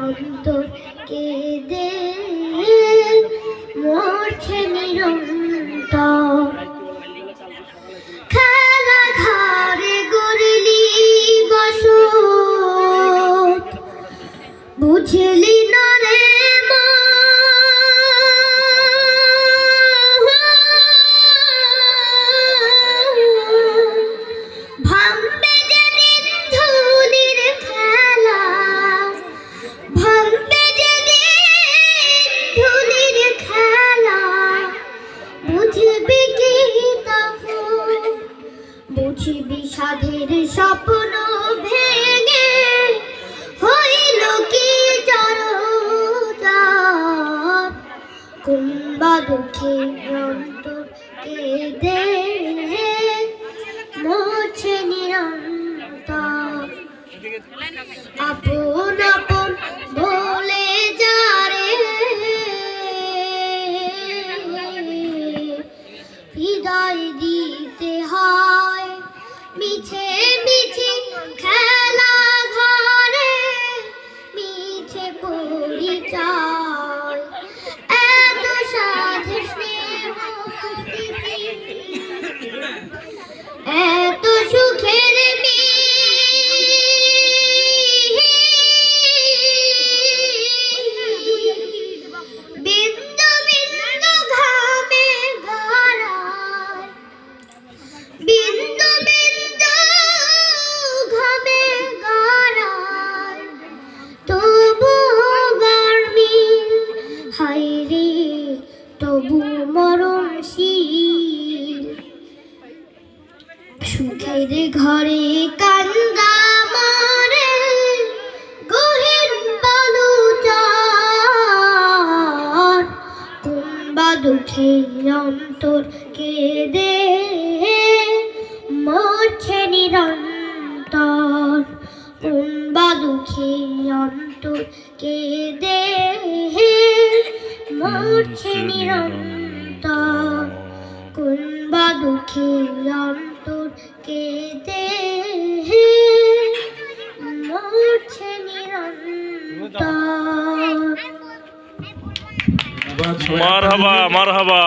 অন্তর কেঁদে মরছে নিরন্তর। খেলা ঘরে গড়লি বসত, বুঝলি না রে ভাঙবে যেদিন ধুলির খেলা, ভাঙবে যেদিন ধুলির খেলা, বুঝবি কি তখন? বুঝবি সাধের স্বপ্ন ভেঙে হইল কি জড়জার। কুম্বা দুঃখে অন্তর কেঁদে মরছে নিরন্তর। আপন আপন বলে যারে হৃদয় দিতে হয়, মিছে মিছে খেলা ঘরে মিছে পরিচয়। এত সাধে স্নেহ এত সুখের বিন্দু বিন্দু ঘামে গড়ায়, বিন্দু বিন্দু ঘামে গড়ায়, তবু গরমিল হায়রে তবু মরণশীল। সুখের ঘরে কান্দা মরে গহীন বালুচর। কুম্বা দুঃখে অন্তর কেঁদে মরছে নিরন্তর। কুম্বা দুঃখে অন্তর কেঁদে মরছে নিরন্তর। কুম্বা দুঃখে অন্তর কেঁদে মরছে নিরন্তর। মারহাবা মারহাবা।